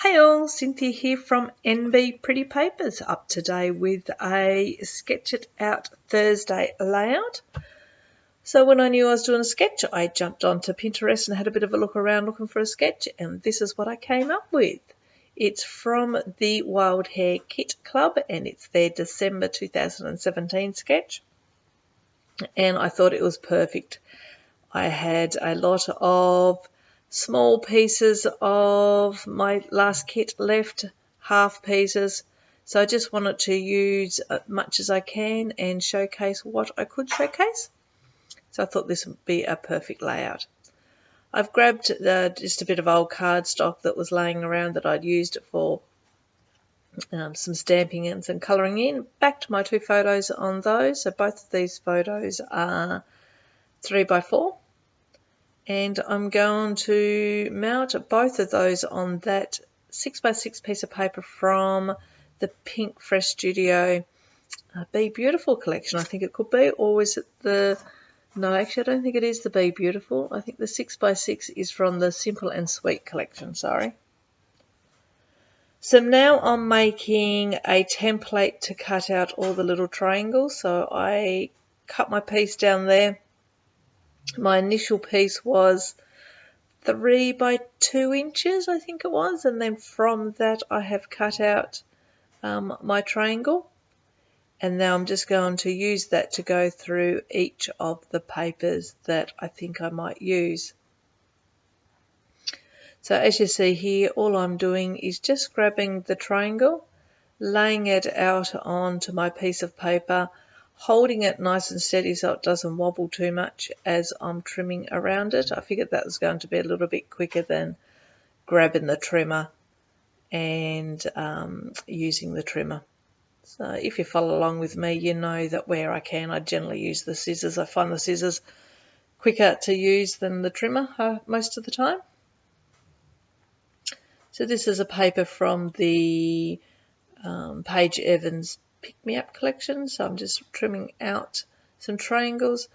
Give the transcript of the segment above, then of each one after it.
Hey all, Cynthia here from NB Pretty Papers, up today with a Sketch It Out Thursday layout. So when I knew I was doing a sketch, I jumped onto Pinterest and had a bit of a look around looking for a sketch, and this is what I came up with. It's from the Wild Hair Kit Club, and it's their December 2017 sketch, and I thought it was perfect. I had a lot of small pieces of my last kit left, half pieces, so I just wanted to use as much as I can and showcase what I could showcase. So I thought this would be a perfect layout. I've grabbed just a bit of old cardstock that was laying around that I'd used for some stamping and some colouring in. Back to my two photos on those. So both of these photos are 3x4. And I'm going to mount both of those on that 6x6 piece of paper from the Pink Fresh Studio Be Beautiful collection. I think it could be, or is it the... No, actually I don't think it is the Be Beautiful. I think the 6x6 is from the Simple and Sweet collection, sorry. So now I'm making a template to cut out all the little triangles. So I cut my piece down there. My initial piece was 3x2 inches, I think it was, and then from that I have cut out my triangle, and now I'm just going to use that to go through each of the papers that I think I might use. So as you see here, all I'm doing is just grabbing the triangle, laying it out onto my piece of paper, holding it nice and steady so it doesn't wobble too much as I'm trimming around it. I figured that was going to be a little bit quicker than grabbing the trimmer and using the trimmer. So if you follow along with me, you know that where I can, I generally use the scissors. I find the scissors quicker to use than the trimmer most of the time. So this is a paper from the Paige Evans Pick Me Up collection, so I'm just trimming out some triangles.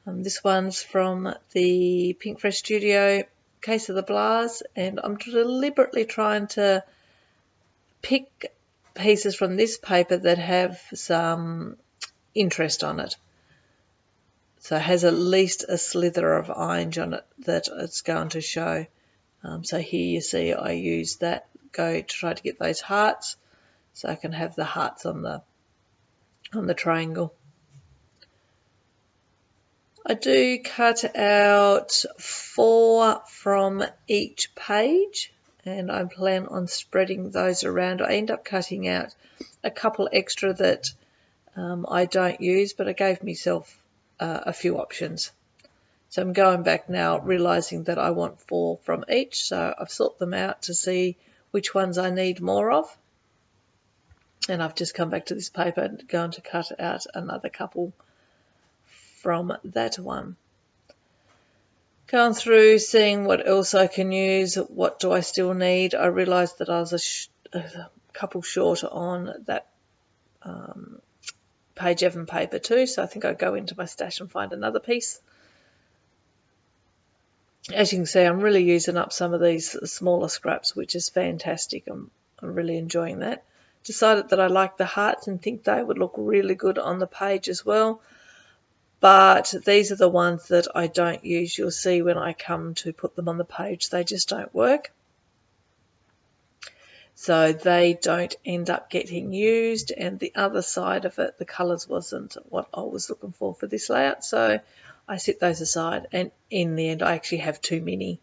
This one's from the Pink Fresh Studio Case of the Blahs, and I'm deliberately trying to pick pieces from this paper that have some interest on it. So it has at least a slither of orange on it that it's going to show. So here you see I use that go to try to get those hearts, so I can have the hearts on the triangle. I do cut out 4 from each page, and I plan on spreading those around. I end up cutting out a couple extra that I don't use, but I gave myself a few options. So I'm going back now, realizing that I want 4 from each, so I've sorted them out to see which ones I need more of. And I've just come back to this paper and going to cut out another couple from that one. Going through, seeing what else I can use, what do I still need. I realised that I was a couple short on that Paige Evans paper too, so I think I'll go into my stash and find another piece. As you can see, I'm really using up some of these smaller scraps, which is fantastic. I'm really enjoying that. Decided that I like the hearts and think they would look really good on the page as well. But these are the ones that I don't use. You'll see when I come to put them on the page, they just don't work. So they don't end up getting used. And the other side of it, the colours wasn't what I was looking for this layout. So I set those aside. And in the end, I actually have too many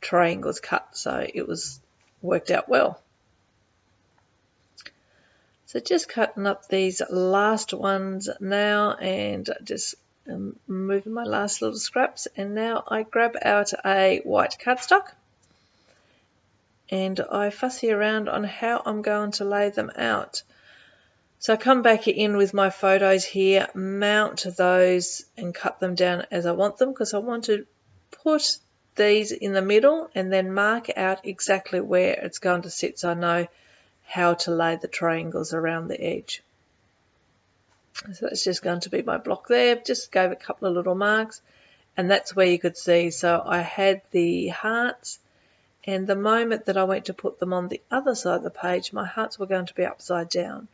triangles cut. So it worked out well. So just cutting up these last ones now and just moving my last little scraps. And now I grab out a white cardstock and I fussy around on how I'm going to lay them out. So I come back in with my photos here, mount those and cut them down as I want them, because I want to put these in the middle and then mark out exactly where it's going to sit so I know how to lay the triangles around the edge. So that's just going to be my block there. Just gave a couple of little marks, and that's where you could see. So I had the hearts And the moment that I went to put them on the other side of the page, my hearts were going to be upside down.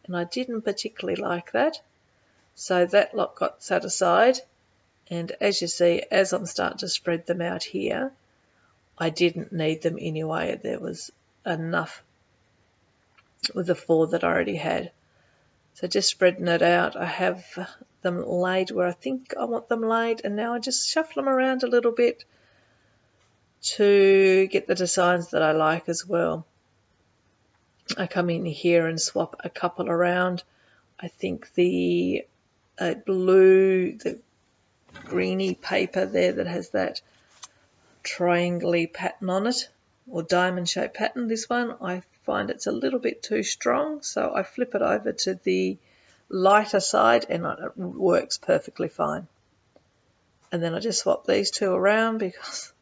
And I didn't particularly like that. So that lot got set aside. And as you see, as I'm starting to spread them out here, I didn't need them anyway. There was enough with the 4 that I already had. So just spreading it out, I have them laid where I think I want them laid, and now I just shuffle them around a little bit to get the designs that I like as well. I come in here and swap a couple around. I think the blue, the greeny paper there that has that triangle pattern on it, or diamond shaped pattern, this one, I find it's a little bit too strong, so I flip it over to the lighter side and it works perfectly fine. And then I just swap these 2 around because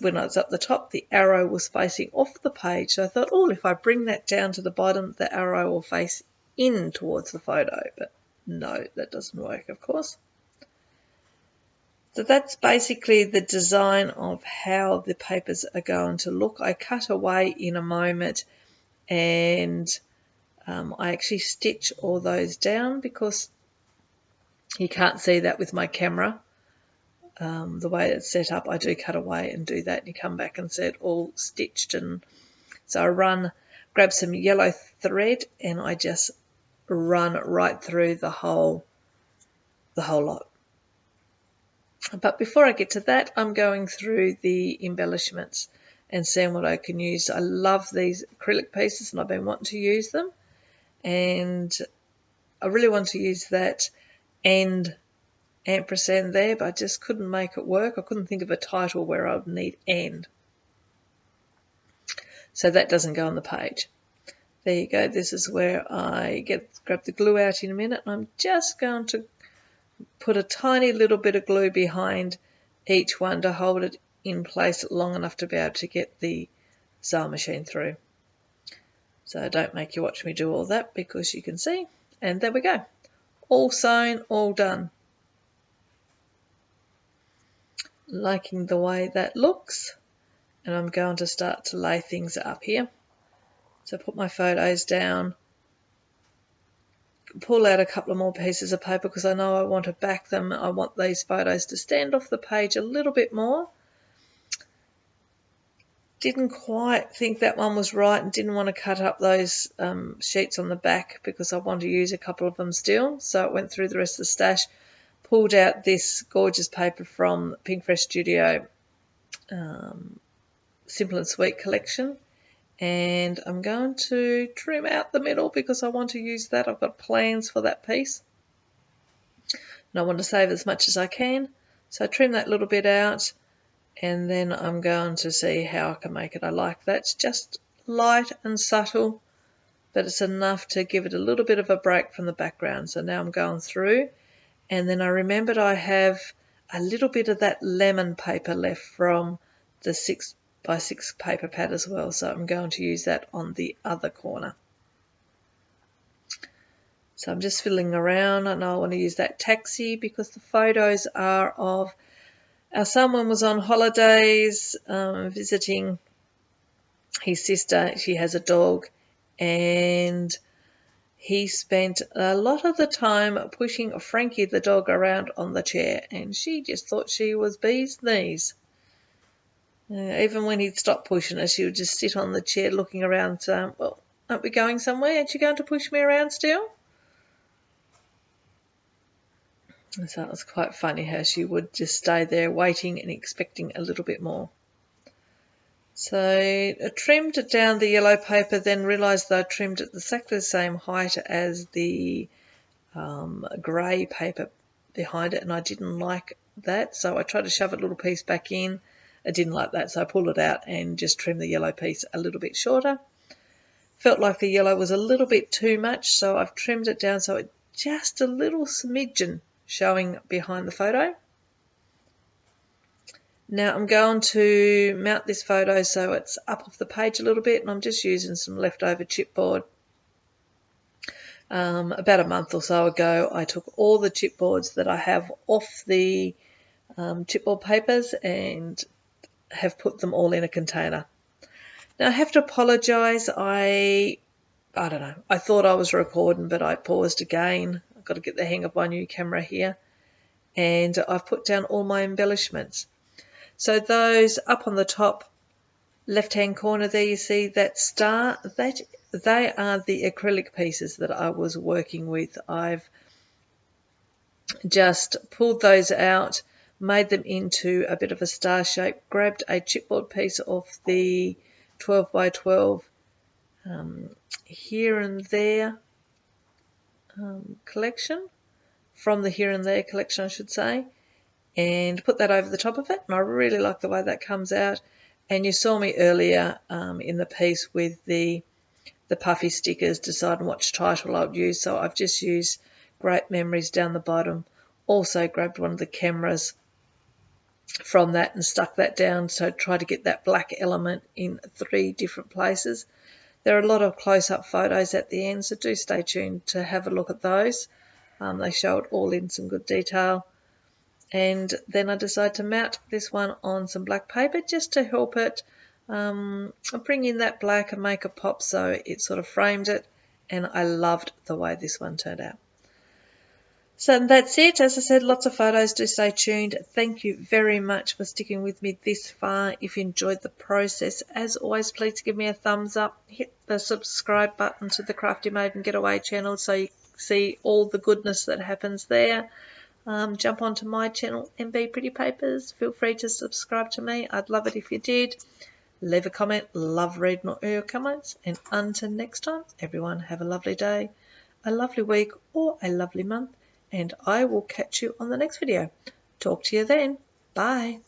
when I was up the top, the arrow was facing off the page. So I thought, oh, if I bring that down to the bottom, the arrow will face in towards the photo. But no, that doesn't work, of course. So that's basically the design of how the papers are going to look. I cut away in a moment, and I actually stitch all those down because you can't see that with my camera. The way it's set up, I do cut away and do that, and you come back and see it all stitched. And so I grab some yellow thread, and I just run right through the whole lot. But before I get to that, I'm going through the embellishments and seeing what I can use. I love these acrylic pieces, and I've been wanting to use them, and I really want to use that end ampersand there, but I just couldn't make it work. I couldn't think of a title where I would need end. So that doesn't go on the page. There you go. This is where I grab the glue out in a minute. I'm just going to put a tiny little bit of glue behind each one to hold it in place long enough to be able to get the sewing machine through. So don't make you watch me do all that, because you can see. And there we go. All sewn, all done. Liking the way that looks, and I'm going to start to lay things up here. So put my photos down, pull out a couple of more pieces of paper because I know I want to back them. I want these photos to stand off the page a little bit more. Didn't quite think that one was right and didn't want to cut up those sheets on the back because I want to use a couple of them still. So it went through the rest of the stash, pulled out this gorgeous paper from Pink Fresh Studio Simple and Sweet collection, and I'm going to trim out the middle because I want to use that. I've got plans for that piece and I want to save as much as I can. So I trim that little bit out, and then I'm going to see how I can make it. I like that. It's just light and subtle, but it's enough to give it a little bit of a break from the background. So now I'm going through, and then I remembered I have a little bit of that lemon paper left from the 6x6 paper pad as well. So I'm going to use that on the other corner. So I'm just fiddling around. I know I want to use that taxi because the photos are of someone was on holidays visiting his sister. She has a dog, and he spent a lot of the time pushing Frankie the dog around on the chair, and she just thought she was bee's knees. Even when he'd stop pushing her, she would just sit on the chair looking around saying, well, aren't we going somewhere? Aren't you going to push me around still? So it was quite funny how she would just stay there waiting and expecting a little bit more. So I trimmed down the yellow paper, then realised that I trimmed it exactly the same height as the grey paper behind it, and I didn't like that. So I tried to shove a little piece back in. I didn't like that, so I pulled it out and just trimmed the yellow piece a little bit shorter. Felt like the yellow was a little bit too much, so I've trimmed it down so it's just a little smidgen showing behind the photo. Now I'm going to mount this photo so it's up off the page a little bit, and I'm just using some leftover chipboard. About a month or so ago, I took all the chipboards that I have off the chipboard papers and have put them all in a container. Now I have to apologise. I don't know. I thought I was recording, but I paused again. I've got to get the hang of my new camera here. And I've put down all my embellishments. So those up on the top left-hand corner there, you see that star. They are the acrylic pieces that I was working with. I've just pulled those out, made them into a bit of a star shape, grabbed a chipboard piece off the 12 by 12 here and there collection, from the here and there collection I should say, and put that over the top of it, and I really like the way that comes out. And you saw me earlier in the piece with the puffy stickers, deciding which title I would use, so I've just used Great Memories down the bottom. Also grabbed one of the cameras from that and stuck that down, so try to get that black element in 3 different places. There are a lot of close-up photos at the end, so do stay tuned to have a look at those. They show it all in some good detail. And then I decided to mount this one on some black paper just to help it bring in that black and make it pop, so it sort of framed it, and I loved the way this one turned out. So that's it. As I said, lots of photos. Do stay tuned. Thank you very much for sticking with me this far. If you enjoyed the process, as always, please give me a thumbs up. Hit the subscribe button to the Crafty Maiden Getaway channel so you see all the goodness that happens there. Jump onto my channel, MB Pretty Papers. Feel free to subscribe to me. I'd love it if you did. Leave a comment. Love reading all your comments. And until next time, everyone have a lovely day, a lovely week, or a lovely month. And I will catch you on the next video. Talk to you then. Bye.